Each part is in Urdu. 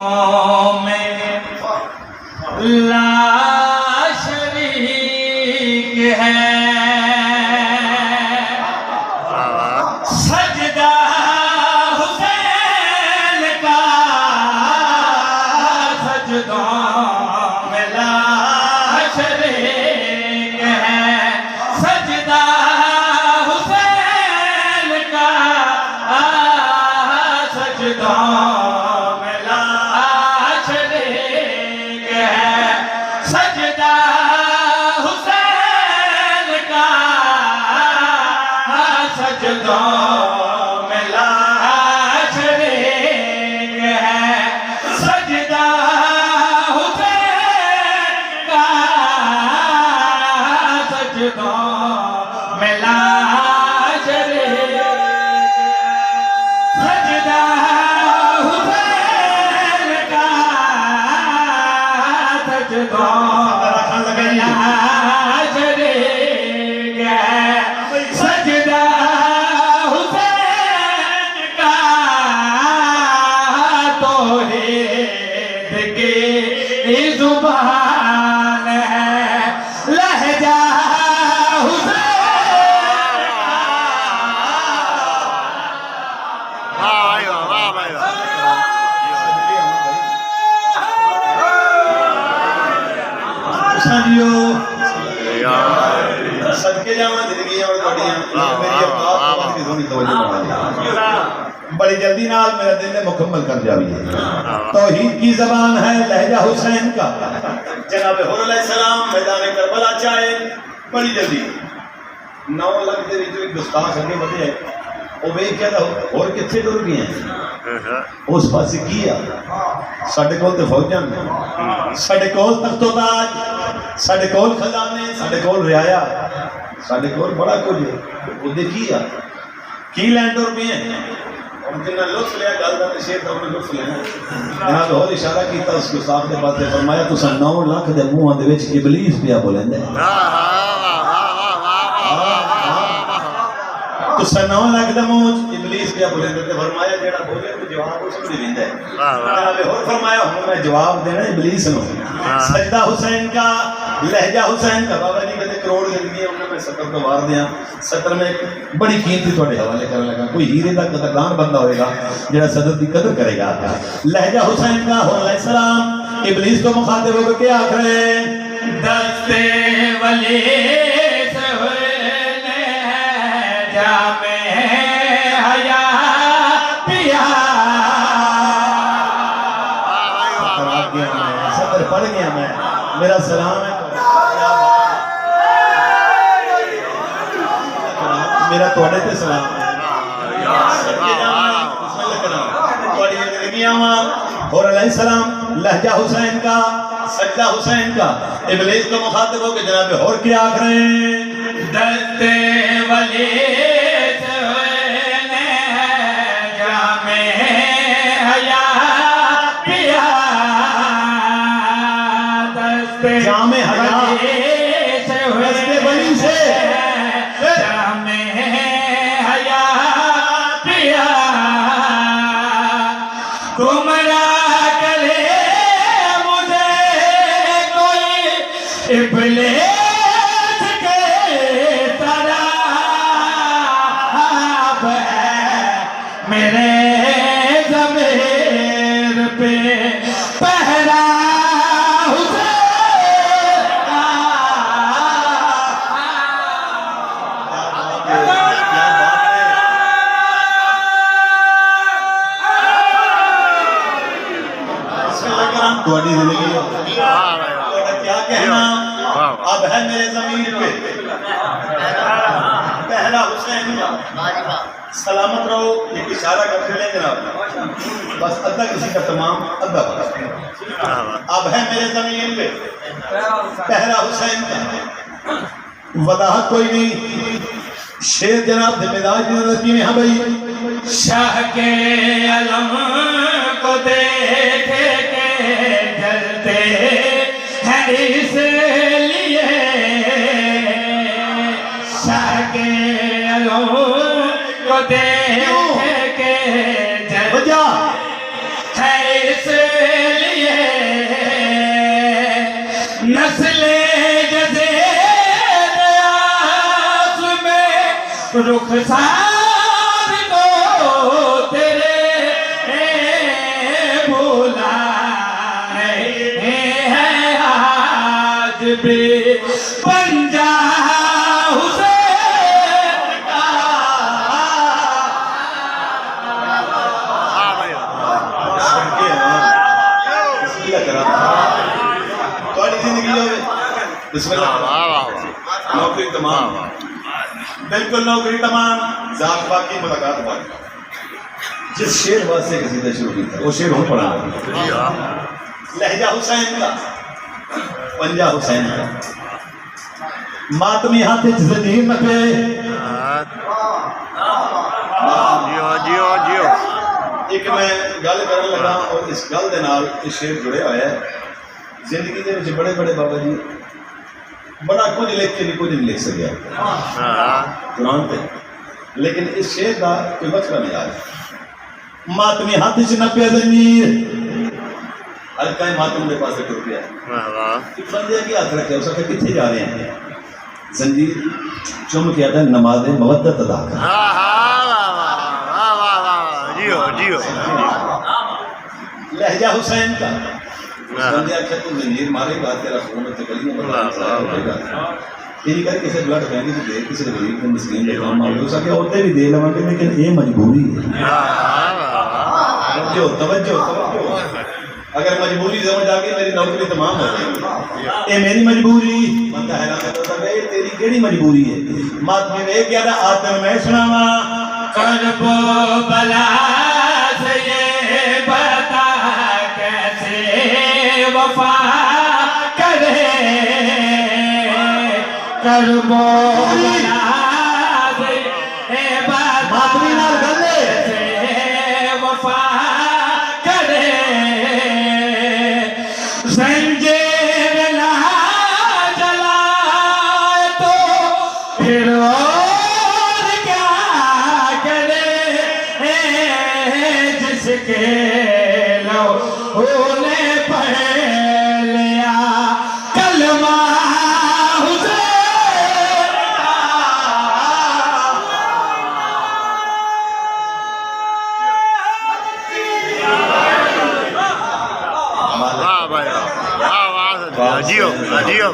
میں لا شریک ہے سجدہ حسین کا سجدوں میں لا شریک ہے سجدہ حسین کا سجدوں زبان ہے لہجہ صدقے جاواں زندگی اور بڑی جلدی نال میرا دل نے مکمل کر جاوی ہے توحید کی زبان ہے لہجہ حسین کا جناب حر علیہ السلام میدان کربلا چاہے بڑی جلدی 9 لاکھ دے وچ ایک گستاخ اگے ودے ہے او ویکھ کے اور کتھے ٹر گئے ہیں اس پاسے کیا ساڈے کول تے فوجاں ساڈے کول تخت و تاج ساڈے کول خزانے ساڈے کول رعایا ساڈے کول بڑا کچھ ہے وہ دیکھیا کی لینڈ اور بھی ہیں اور جنہاں لطف لیا گل دا شیر دا انہاں لطف لینا جناب اور اشارہ کیتا اس کے صاحب دے پاس فرمایا تساں 9 لاکھ دے منہاں دے وچ ابلیس پیا بولندے تساں 9 لاکھ دے منہ ابلیس پیا بولندے تے فرمایا جیڑا بولے تو جواب اس کو دیندا ہے جناب اور فرمایا ہن میں جواب دینا ابلیس نو سجدہ حسین کا لہجہ حسین کا بابا جی کہتے کروڑ زندگی ہے انہوں میں 70 تو وار دیا 70 میں بڑی قیمتی تھوڑے حوالے کرنے لگا کوئی ہیرے دا قدردان بندہ ہوئے گا جڑا صدر کی قدر کرے گا لہجہ حسین کا حر علیہ السلام ابلیس کو مخاطب ہو کے کیا کرے دستے ولی سے جامع حیا پیا صدر پڑھ گیا میں میرا سلام ہے میرا توڑے تے سلام اور علیہ السلام لہجہ حسین کا سجدہ حسین کا ابلیس کو مخاطب ہو کہ جناب اور کیا آکھ رہے ہیں دستے ولی جامع حیا پیا دستے جامع حیا دستے ولی سے گمراہ کرے مجھے کوئی ابلیس کے طرح ہے میرے ضمیر پہ پہرا تھوڑی زندگی کیا کہنا اب ہے میرے ضمیر پہ پہلا حسین سلامت رہو ایک اشارہ کر لیں جناب بس ادھا کسی کا تمام ادھا اب ہے میرے ضمیر پہ پہلا حسین کا وضاحت کوئی نہیں شیر جناب دے مزاج میں رہتی میں ہاں بھائی شاہ کے علم کو دیکھے کے جلتے ہیں اس لیے شاہ کے علم کو دیکھ کے جلتے ہیں اس رخسار کو تیرے بھولا رہے ہیں آج بھی پنجا حسین کا بسم اللہ نوکری تمام بالکل نوکری تمام ذات باقی ملاقات باقی جس شیر واسطے قصیدہ شروع کی تھا وہ شیر ہم پڑھا لہجہ حسین کا پنجا حسین کا ماتمی ہاتھ زنجیر نہ پہ ایک میں گل کرن لگا اور اس گل دے نال اس شیر جڑے ہوئے ہے زندگی دے وچ بڑے بڑے بابا جی بڑا کچھ لکھ کے بھی کچھ نہیں لکھ سکیا قرآن پہ لیکن اس شیر کا کوئی بچہ نہیں آیا ماتمی ہاتھ چ نہ پیا زنجیر ہلکا ہی ماتم دے پاس ٹر گیا بندے کی ہاتھ رکھے اس وقت کتنے جا رہے ہیں زنجیر چم کے آتا ہے نماز مودت ادا کر لہجہ حسین کا بندے آخر تو زنجیر مارے گا تیرا خون تے گلیاں ہوئے گا یہ کر کسی بلڈ فیملی کو دے کسی غریب کو مسکین دے کام آئے ہو سکے عورتیں بھی دے لوں گے لیکن یہ مجبوری ہے توجہ اگر مجبوری سمجھ آ گئی میری نوکری تمام ہو جائے گی یہ میری مجبوری بندہ حیران کرتا تھا کہ تیری کیڑی مجبوری ہے ماتمی نے کیا تھا آتم میں سناواں کرب و بلا سے یہ بتا کیسے وفا کرے کرب و بلا سے یہ بتا کیسے وفا کرے زنجیر نہ جلائے تو پھر اور کیا کرے جس کے لوہوں نے پڑھ لیا کلمہ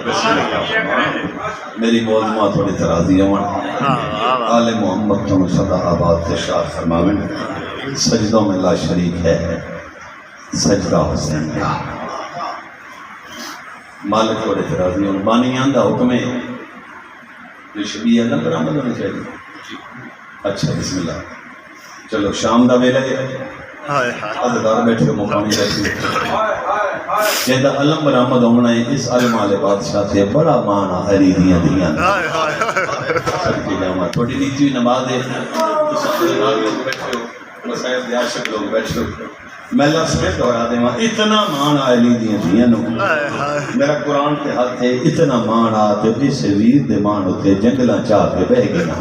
حسین کا میری موضوع تھوڑی ترازی ہوں آل محمد تم صدا آباد تشاہ فرماویں سجدوں میں لا شریک ہے سجدہ حسین کا مالک تھوڑے ترازی ہوں بانی آندہ حکم ہے جو شبیہ اللہ برآمد ہونے چاہیے اچھا بسم اللہ چلو شام دا ویلے عددار بیٹھے ہو مقامی بیٹھے جیدہ علم برآمد ہونا ہے اس علم آلے بادشاہ سے بڑا مانا علی دیاں دیاں سب کی جامعہ تھوڑی نیتی ہوئی نماز ہے اس عددار لوگ بیٹھے ہو مسائب دیاشک لوگ بیٹھے ہو میں لفظ میں دورا دے ماں اتنا مانا علی دیاں دیاں نو میرا قرآن کے ہاتھ ہے اتنا مانا تو اس ویر دے مان ہوتے جنگلہ چاہ کے بہ گئے نا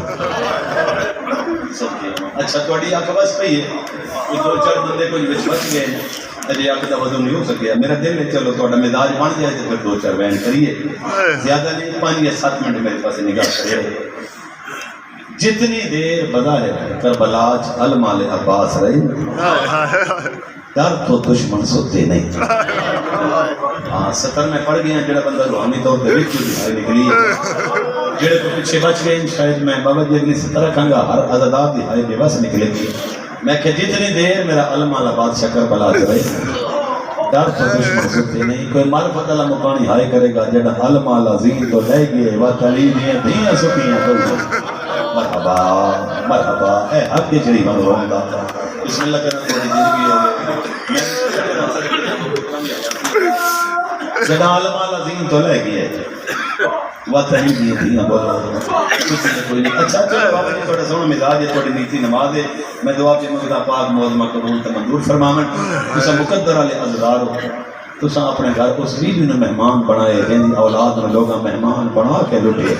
اچھا توڑی آنکھ بس پہی ہے کوئی دو چار بندے کوئی بچ گئے اجے آنکھ دا وضو نہیں ہو سکیا میرا دل میں چلو توڑا مزاج بن جائے تو پھر دو چار بین کریے زیادہ نہیں 5 یا 7 منٹ میرے پاس نگاہ کرے جتنی دیر بظاہر کربلاج علمال عباس رہی در تو دشمن سوتے نہیں ہاں 70 میں پڑھ گئے ہیں جڑا بندہ روحانی طور پہ ویک کی نکلی جڑے کو پیچھے بچ گئے شاید میں بابا جی اگلی 17 کھنگا ہر عددات دی ہائے بے بس نکلے گی میں کہ جتنی دیر میرا علم آل عباد شکر بلاج رہی در تو دشمن سوتے نہیں کوئی معرفت اللہ مقانی ہائے کرے گا جڑا علم آل عظیم تو لے گئے وطلیبیاں دیاں سکیاں تو مرحبا مرحبا اے حق کے جری من روم دا بسم اللہ کرنا تھوڑی زندگی ہو گئی جڑا علم آل عظیم تو لے گئے وطنی دیاں بولا کچھ کوئی نہیں اچھا چلو بابا جی تھوڑا سونا مزاج ہے تھوڑی نیتی نماز ہے میں دعا پہ مقدہ پاک موزمہ قبول تمنظور فرمامن تسا مقدر علی عزدار ہو تسا اپنے گھر اس بیوی نے مہمان بنائے یعنی اولاد نے لوگا مہمان بنا کے لٹے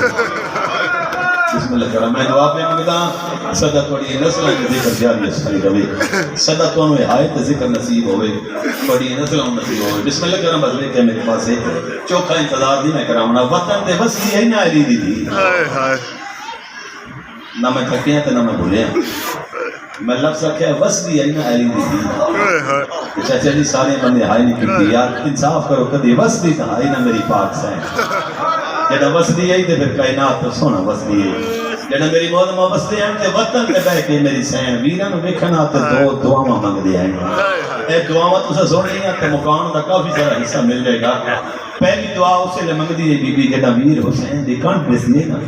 بسم اللہ کرام میں دعا پہ مقدہ صدا تھوڑی نسلہ کی ذکر جاری اسفری روی صدا تونوں آیت ذکر نصیب ہوئے تھوڑی نسلہ نصیب ہوئے بسم اللہ کرام بدلے کے میرے پاس ہے چوکھا انتظار دی میں کرامنا وطن دے بس یہ ہی نہ علی دی دی نہ میں تھکیا تو نہ میں بھولیا میں لفظ رکھا وسدی آئی نہ علی دی تھی چاچا جی سارے بندے ہائی نہیں کرتی یار انصاف کرو کدی وسدی تو آئی نہ میری پاک سین جڑا وسدی آئی تو پھر کائنات تو سونا وسدی آئی جڑا میری موت ماں وسدی آئی تے وطن تے بہ کے میری سین ویران ویکھنا تے دو دعاواں منگ دی آئی اے دعاواں تساں سننیاں تے مکان دا کافی سارا حصہ مل جائے گا پہلی دعا اسے لے منگدی ہے بی بی جڑا ویر حسین دی کنڈ دسنے نا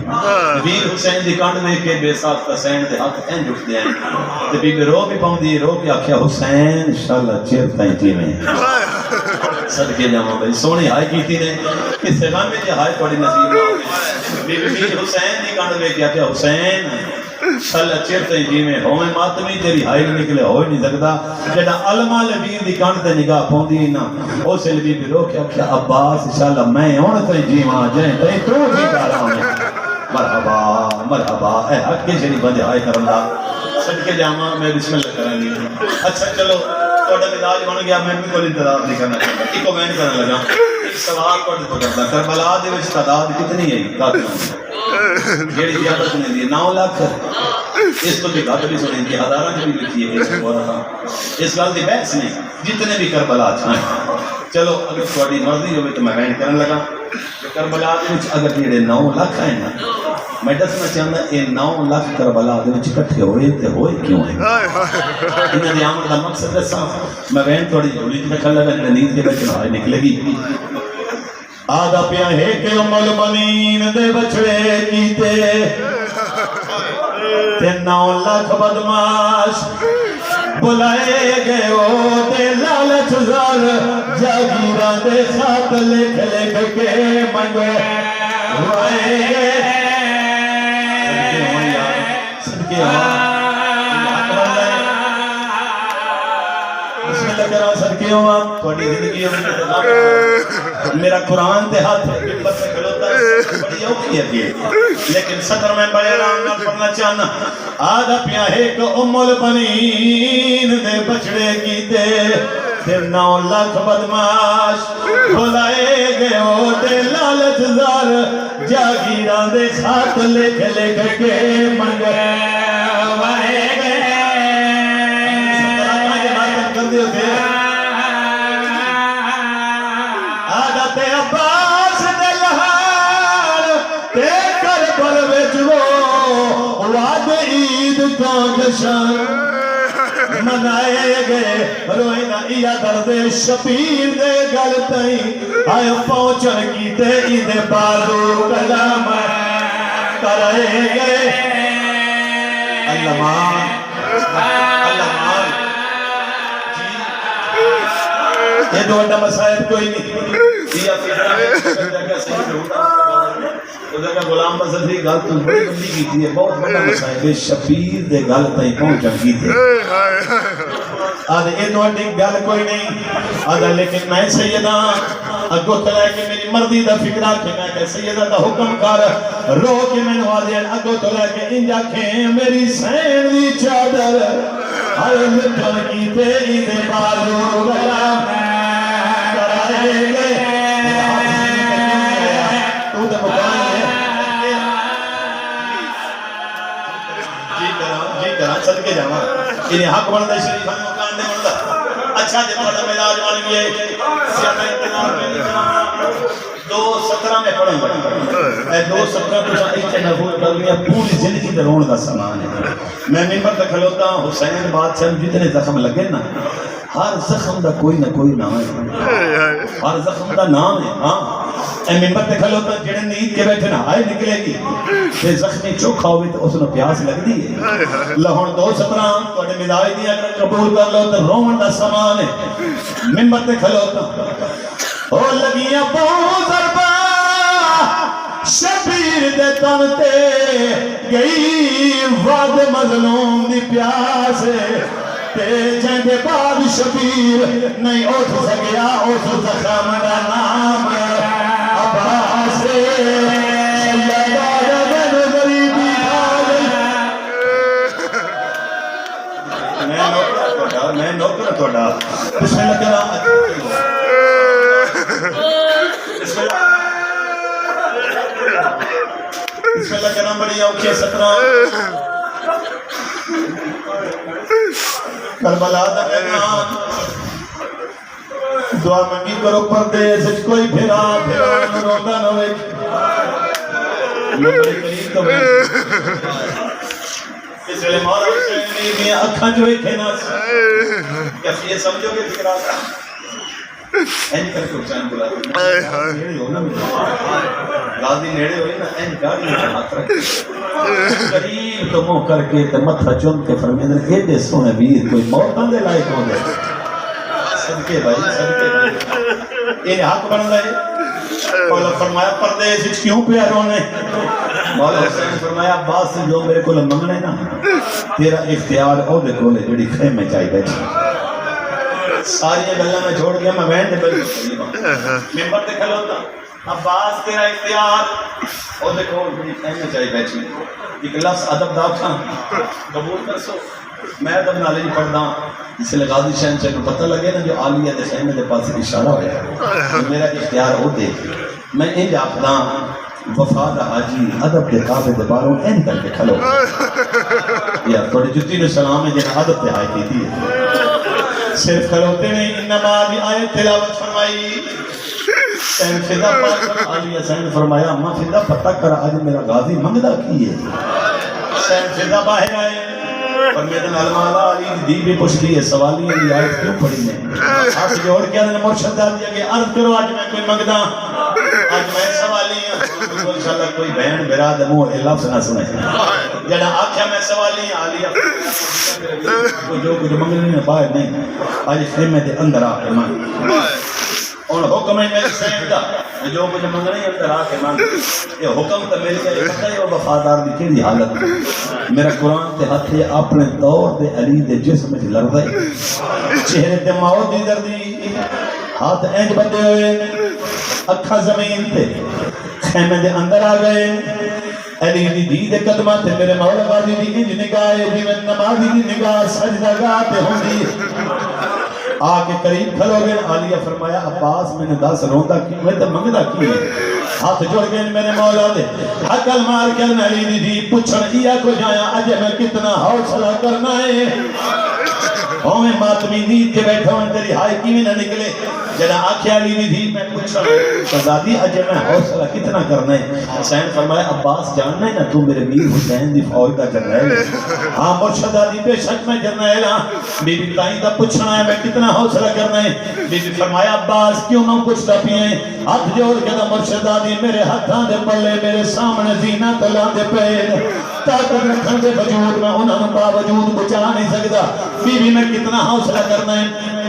ویر حسین دی کنڈ دے کے بے ساتھ حسین دے ہاتھ این جھک دے ہیں تے بی بی رو بھی پاؤندی رو کے آکھیا حسین انشاءاللہ چیر تائیں جیویں صدقے جاواں بھائی سونے ہائے کیتی نے کسے غم وچ ہائے تھوڑی نصیب نہ ہوے بی بی حسین دی کنڈ دے کے آکھیا حسین انشاءاللہ چیر تائیں جیویں ہوے ماتمی تیری ہائے نکلے ہوئے نہیں سکدا جڑا علماء ویر دی کنڈ تے نگاہ پاؤندی نا اسے بی بی رو کے آکھیا عباس انشاءاللہ میں ہن تائیں جیواں جائیں تائیں تو بھی کراں مرحبا مرحبا اے حق کے شریف بندے ہائے کرن دا صدقے جاواں میں بسم اللہ کراں گی اچھا چلو تھوڑا مزاج بن گیا میں بھی کوئی انتظار نہیں کرنا چاہتا ایک میں کرنے لگا ایک سوال تھوڑے تو کرتا کربلا دے وچ تعداد کتنی ہے قاتلوں جیڑی زیادہ سنی دی 9 لاکھ اس تو بھی گھٹ بھی سنی دی ہزاراں بھی لکھی ہے اس گل دی بحث نہیں جتنے بھی کربلا چھائیں چلو اگر تھوڑی مرضی ہوئے تو میں بیان کرنے لگا کہ کربلا دے وچ اگر جڑے 9 لاکھ ہیں نا میں دسنا چاہتا یہ 9 لاکھ کربلا دے وچ اکٹھے ہوئے تے ہوئے کیوں ہیں انہاں دی آمد دا مقصد دساں میں بہن تھوڑی جھولی چ رکھن لگا نیند کے بچ نہ نکلے گی آدھا پیا ہے کہ ام المؤمنین دے بچڑے کیتے تے 9 لاکھ بدماش بلائے گئے او تے لالچ زار جاگیراں دے خط لکھ لکھ کے منگے وائے گئے صدقے بسم اللہ کرا صدقے ہوا تھوڑی زندگی میرا قرآن تے ہاتھ بس کھلوتا ہے بڑی اوکھی ہے لیکن سطر میں بڑے آرام نہ پڑھنا چاہنا آدھا پیا ہے کہ ام البنین دے بچڑے کیتے تے 9 لاکھ بدماش بلائے گئے ہو تے لالچ زار جاگیراں دے خط لکھ لکھ کے منگے وائے گئے کر دیو تھے عادت عباس دے لہار تے کربل وچ وہ وعد عید کا جشن منائے گئے روئے نہ ایا درد شبیر دے گل تائیں آئے پہنچن کیتے عید بازو کلام کرائے گئے اللہ مان یہ دو اڈا مسائب کوئی نہیں یہ فکرہ میں ادھر کا غلام بزر بھی گل تو بڑی بندی کی تھی بہت بڑا مسائب شبیر دے گل تائیں پہنچن کی تھی آدھے یہ دو اڈی گل کوئی نہیں آدھے لیکن میں سیدہ اگو تلائے کہ میری مردی دا فکرہ کہ میں کہ سیدہ دا حکم کر رو کے میں نوازے اگو تلائے کہ انجا کھیں میری سین دی چادر ہر مٹھن کی تیری دے بازو گلا کرائے گئے تو دے مکان ہے جی کرا صدقے جاما انہیں حق بندہ شریف ہم مکان دے بندہ اچھا جب بڑا مزاج بن گیا سیادہ انتظام میں نہیں 2:17 میں پڑھیں گا 2:17 تو ایک محفوظ کر لیا پوری زندگی درون کا سامان ہے میں ممبر تک کھلوتا ہوں حسین بادشاہ جتنے زخم لگے نا ہر زخم دا کوئی نہ کوئی نام ہے ہر زخم دا نام ہے ہاں اے ممبر تک کھلوتا جڑے نیند کے بیٹھے نہ آئے نکلے گی کہ زخمی چوکھا ہوئے تو اس نے پیاس لگ دی ہے لہون 2:17 توڑے مزاج دیا اگر قبول کر لو تو رومن دا سامان ہے ممبر تک کھلوتا او لگیاں بہت ضربہ شبیر دے تن تے گئی وعد مظلوم دی پیاس تے جنگ بعد شبیر نہیں اٹھ سکیا اس زخم دا نام عباس میں نوکر توڑا بسم اللہ کرا بسم اللہ کرام بڑی اوکھے 17 کربلا دا میدان دعا منگی کرو پردیس وچ کوئی پھرا روندا نہ ہوئے میرے قریب تو اس ویلے مولا حسین دی اکھاں جو تھے نا کیا یہ سمجھو گے فکرا این کر کے حسین بلا نیڑے ہو نا غازی نیڑے ہوئے نا این گاڑی ہاتھ رکھ قریب تو منہ کر کے تے متھا چوم کے فرمیندے اے دے سونے ویر کوئی موتاں دے لائق ہوندے صدقے بھائی یہ حق بندا ہے مولا فرمایا پردیس وچ کیوں پیا رونے مولا حسین فرمایا عباس سے جو میرے کو منگنے نا تیرا اختیار او دے کولے جڑی خیمے چاہی بیٹھی ساری گلاں میں چھوڑ گیا میں وین دے بیٹھی ممبر تے کھلوتا عباس تیرا اختیار او دے کول جڑی خیمے چاہی بیٹھی ایک لفظ ادب دا تھا قبول کر سو میں ادب نالے نہیں پڑھدا اس لیے غازی شہنشاہ کو پتہ لگے نا جو عالیہ دے خیمے دے پاس اشارہ ہویا میرا اختیار ہو دے میں ان آخدا وفاد حاجی ادب کے کعبے دے باروں این کر کے کھلو یار تھوڑی جتی نے سلام ہے جن ادب تے آئے کی دی صرف کھلوتے نہیں انما بھی آیت تلاوت فرمائی سین فدا پاک عالیہ سین فرمایا اما فدا پتہ کر آج میرا غازی منگدہ کی ہے سین فدا باہر آئے اور میرے علماء علی دی بھی پوچھتی ہے سوالی ہے آیت کیوں پڑھی ہے ہاتھ جوڑ کے اندر مرشد دار دیا کہ عرض کرو آج میں کوئی منگدا آج میں سوالی ہوں انشاءاللہ کوئی بہن براد منہ لفظ نہ سنے جڑا آکھیا میں سوالی ہوں علی کوئی جو کچھ منگنے میں باہر نہیں آج خیمے دے اندر آ کے مانگ اور حکم ہے میرے سین دا جو کچھ منگنے اندر آ کے مانگ یہ حکم تو مل گیا پتہ ہے وہ وفادار دی کیڑی حالت میرا قرآن تے ہاتھ اپنے دور دے علی دے جسم وچ لڑدا ہے چہرے تے موت دی دردی ہاتھ اینج بندے ہوئے اکھا زمین تے خیمے دے اندر آ گئے علی دی دی دے قدمہ تے میرے مولا غازی دی انج نگاہ جی میں نمازی دی نگاہ سجدہ گاہ تے ہوندی آ کے قریب کھلو گئے عالیہ فرمایا عباس میں نے دس روندا کی میں تے منگدا کی ہے ہاتھ جوڑ گئے میرے مولا دے عقل مار کے علی دی دی پوچھن ایا کو جایا اج میں کتنا حوصلہ کرنا ہے اوے ماتمی نیند کے بیٹھا ہوں تیری ہائی کی نہ نکلے جنا آنکھیں علی دی میں پوچھا شہزادی اج میں حوصلہ کتنا کرنا ہے حسین فرمایا عباس جاننا ہے نا تو میرے میر حسین دی فوج دا جرنیل ہے ہاں مرشد علی بے شک میں جرنیل ہاں بی بی تائیں دا پوچھنا ہے میں کتنا حوصلہ کرنا ہے بی بی فرمایا عباس کیوں نہ پوچھتا پیئے ہاتھ جوڑ کے دا مرشد علی میرے ہاتھاں دے پلے میرے سامنے زینہ تلا دے پیر طاقت رکھن دے وجود میں انہوں نے باوجود بچا نہیں سکتا بی بی میں کتنا حوصلہ کرنا ہے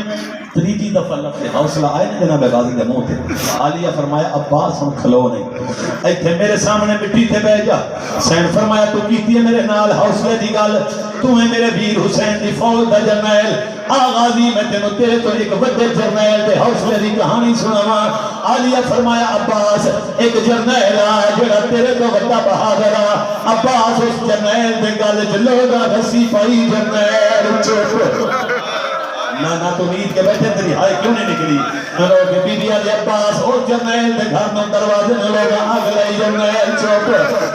تریجی دفعہ لفظ حوصلہ آئے نا جناب غازی دے منہ تے عالیہ فرمایا عباس ہم کھلو نہیں ایتھے میرے سامنے مٹی تے بیٹھ جا حسین فرمایا تو کیتی ہے میرے نال حوصلے دی گل تو ہے میرے ویر حسین دی فوج دا جرنیل غازی میں تینوں تیرے تو ایک بڑے جرنیل دے حوصلے دی کہانی سناواں عالیہ فرمایا عباس ایک جرنیل آ جڑا تیرے تو بڑا بہادر آ عباس اس جرنیل دے گل وچ لوگا دسی پئی جرنیل چپ نانا تو نیند کے بیٹھے تیری ہائی کیوں نہیں نکلی لوگ بی بی علی عباس اور جرنیل دے گھر میں دروازے میں لوگ آگ لئی جرنیل چوپ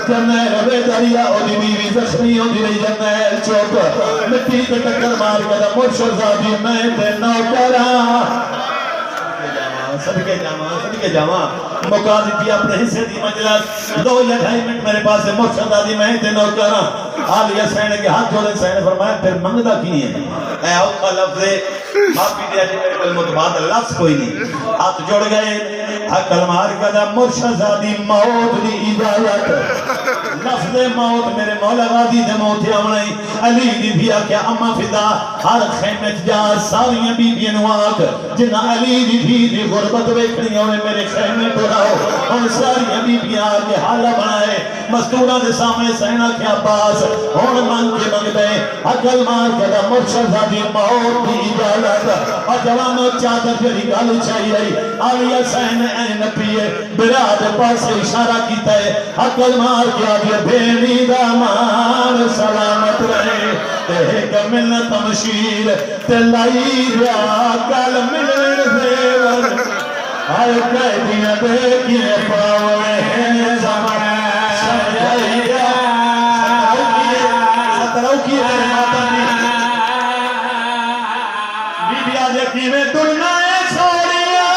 جرنیل بے دریا او دی بیوی زخمی ہو دی رہی جرنیل چوپ مٹی تے ٹکر مار کے مرشد زادی میں تے نوکراں صدقے جاواں موقع دیتی اپنے حصے دی مجلس 2 یا 2.5 منٹ میرے پاس ہے مرشد علی میں تے نوکراں عالیہ سین کے ہاتھ جوڑے سین فرمایا پھر منگدا کی ہے اے اوکھا لفظ معافی دیا جی میرے کوئی متبادل لفظ کوئی نہیں ہاتھ جوڑ گئے عقل مار کدا مرشد علی موت دی اجازت لفظ موت میرے مولا غازی دے موت آونا علی دی بھی آکھیا اما فدا ہر خیمے جا ساریاں بیبیاں نو آکھ جنہ علی دی بھی دی غربت ویکھنی ہوئے میرے خیمے تو رہو اور ساریاں بیبیاں آکے حالہ بنائے مستورہ دے سامنے سینا کیا باس اور من کے منگ دے عقل مار کدا مرشد علی موت دی اجازت اور جوانوں چادر جڑی گل چاہیے عالیہ سین این پیے براد پاس اشارہ کیتا ہے عقل مار کیا بھی بینی دامان سلامت رہے ایک ملت مشیر تلائی ریا کل ملن زیور آئے قیدیاں دیکھئے پاوے ہیں زمان سجائیا روکی تیرے ماتم دی بی بی آجے کی میں ترنا ہے سوریا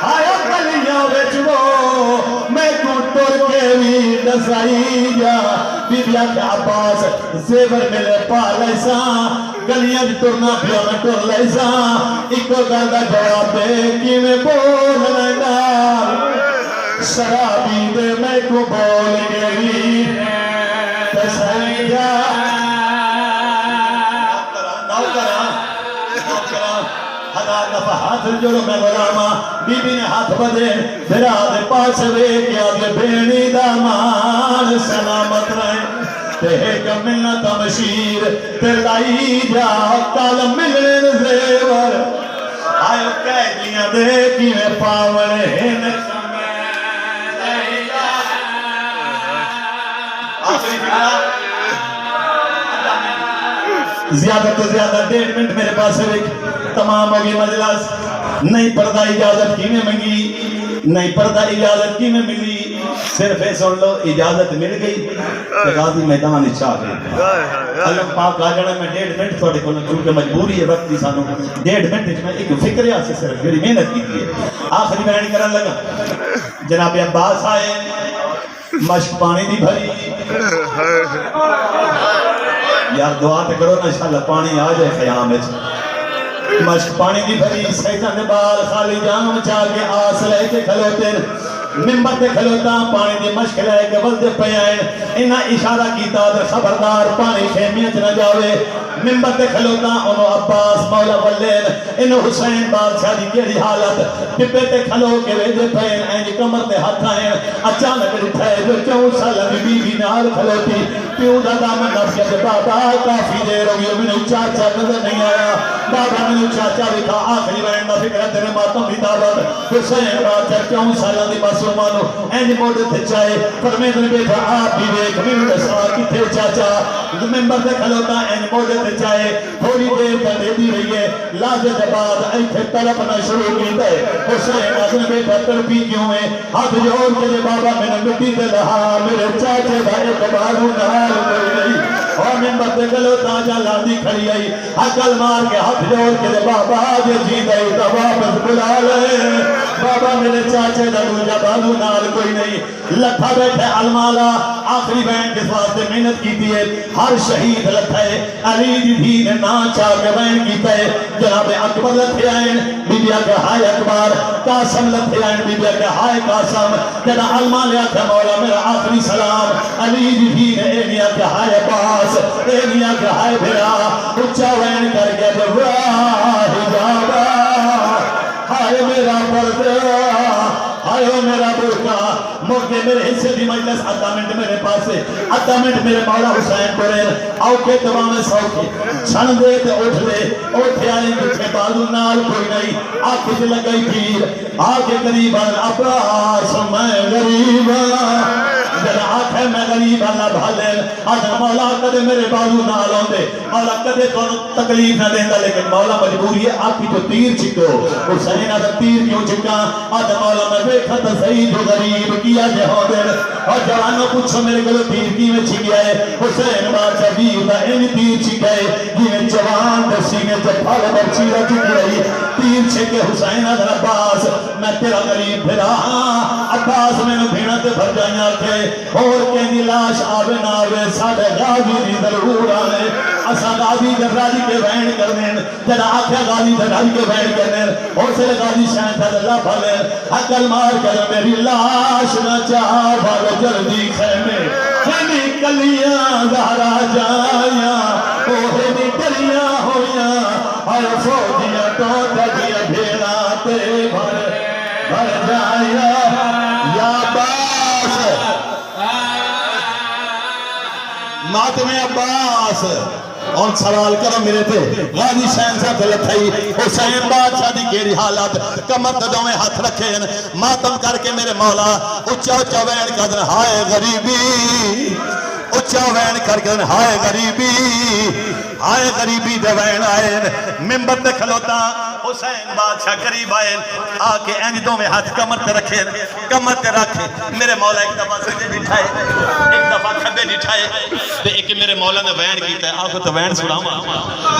آیا گلیاں وچ وہ میں کو ٹر کے بھی دسائی جا بی بی آجے عباس زیور ملے پا لیسا گلیاں دی ترنا پیا میں ٹر لیسا ایکو گردہ جواب دے کی میں بول لینا شرابی دے میں کو بول گئی دسائی جا ہزار دفعہ ہاتھ جوڑو میں غلاما بی بی نے ہاتھ بدے درا دے پاس وے کیا دے بینی دامان سلامت رہے تے کا ملنا تمشیر تے لائی جا کال ملن زیور آئے کہہ دیا دے کی میں پاوڑے ہیں زیادہ تو زیادہ 1.5 منٹ میرے پاس ہے تمام ہوگی مجلس نہیں پردہ اجازت کی میں منگی نہیں پردہ اجازت کی میں ملی صرف ہے سن لو اجازت مل گئی غازی میدان اچھا گئی اللہ پاک آ جانا میں 1.5 منٹ تھوڑے کو کیونکہ مجبوری ہے وقت کی سانوں 1.5 منٹ میں ایک فکر سے صرف میری محنت کی ہے آخری بیان کرنے لگا جناب عباس آئے مشک پانی دی بھری یار دعا تے کرو نا انشاءاللہ پانی آ جائے خیام وچ مشک پانی دی بھری سیدہ نے بال خالی جام چاہ کے آس لے کے کھلوتے ممبر تے کھلوتا پانی دی مشک لے کے بلدے پیائیں انہا اشارہ کیتا در خبردار پانی خیمیت نہ جاوے ممبر تے کھلوتا انہو عباس مولا والین انہو حسین بادشاہ دی کیڑی حالت ٹپے تے کھلو کے ویدے پین اینجی کمر تے ہاتھ آئیں اچانک اٹھائے جو 4 سالہ بی بی نال کھلوتی پیو دا دامن نفیہ دے بابا کافی دیر ہوگی میں نے چاچا نظر نہیں آیا بابا میں نے چاچا لکھا آخری بین نہ فکر تیرے ماتم بھی دعوت حسین بادشاہ 4 سالہ دی معصومانو اینجی موڑے تھے چاہے فرمید نے بیٹھا آپ بھی دیکھ میں نے سوال کی تھے چاچا ممبر تے کھلوتا اینجی موڑے تھے چاہے تھوڑی دیر کا دے دی رہی ہے لاجے دے بعد ایتھے طلب نہ شروع کی تے حسین نے بیٹھا ترپی کیوں ہے ہاتھ جوڑ کے دے بابا میں نے مٹی دے لہا میرے چاچے بھائی کبارو نال کوئی نہیں اور ممبر تے کھلوتا جا لاندی کھڑی آئی حقل مار کے ہاتھ جوڑ کے دے بابا جے جی دے تو واپس بلا لے بابا میرے چاچے دا دوجہ بالو نال کوئی نہیں لکھا بیٹھے المالا آخری بین کس واسطے محنت کی دیئے ہر شہید لکھے علی دی بھی نے نا چاہ کے بین کی تے جناب اکبر لکھے آئین بی بی کے ہائے اکبر قاسم لکھے آئین بی بی کے ہائے قاسم جنا المالیا کے مولا میرا آخری سلام علی دی بھی نے اینیا کے ہائے باس اینیا کے ہائے بھرا اچھا وین کر کے براہ جابا ہائے میرا پردہ آئے میرا بوکا موقع میرے حصے دی مجلس 8 منٹ میرے پاس ہے 8 منٹ میرے مولا حسین کو رہے آؤ کے تمام سوکی چھن دے تے اٹھ دے اٹھ آئیں کچھے بالو نال کوئی نہیں آنکھ سے لگئی پھیر آگے قریباً عباس میں غریباً جنا آنکھیں میں غریباً نہ بھالیں آجا مولا کدے میرے بالو نال ہوں دے مولا کدے تو تکلیف نہ دیندہ لیکن مولا مجبوری ہے آپ کی جو تیر چھکو حسین آدھا تیر کیوں چھکا آدھا مولا میں دیکھا تا صحیح جو غریب کیا جے ہو دے اور جوانوں پوچھو میرے گلو تیر کی میں چھک گئے حسین بادشاہ بھی ہوتا این تیر چھک گئے جنہیں جوان در سینے جب پھال برچیرہ چھک رہی تیر چھکے حسین آدھا عباس میں تیرا غریب پھرا عباس میں نے بھیڑا تے بھر جائیں تھے اور کہنی لاش آوے نہ آوے ساڑھے غازی دی ضرور آنے اسا غازی جراجی کے بین کرنے جنا آکھا غازی جراجی کے بین کرنے اور سے غازی شہن تھا اللہ بھلے حقل مار کر میری لاش نہ چاہ بھاگ جلدی خیمے ہمیں کلیاں زہرا جایا اوہنی کلیاں ہویا اور فوجیاں تو تجیہ بھیڑا تے بھر جایا یا باس ماتم عباس اور سوال کرو میرے تھے غازی شہن صاحب سے لکھائی حسین بادشاہ دی کیڑی حالات کمر ددوں میں ہاتھ رکھے ماتم کر کے میرے مولا اچھا اچھا وین قدر ہائے غریبی اچھا وین کر کے ہائے غریبی دے وین آئے ممبر تے کھلوتا حسین بادشاہ قریب آئے آ کے انج دو میں ہاتھ کمر تے رکھے میرے مولا ایک دفعہ سجدے بٹھائے ایک دفعہ کھبے بٹھائے تے ایک میرے مولا نے وین کیتا ہے آخو تو وین سناواں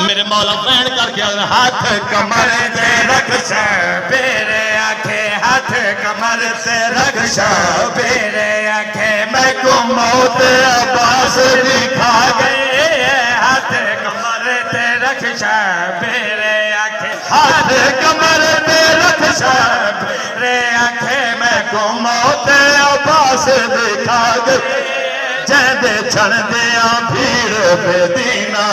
میرے مولا وین کر کے ہاتھ کمر تے رکھ شبیر آنکھیں ہاتھ کمر سے رکھ شبیر آنکھیں میں کو موت عباس دکھا گئے ہاتھ کمر تے رکھ شبیر آنکھیں ہاتھ کمر تے رکھ شبیر آنکھیں میں کو موت عباس دکھا گئے جہدے چھڑ دیا بھیڑ پہ دینا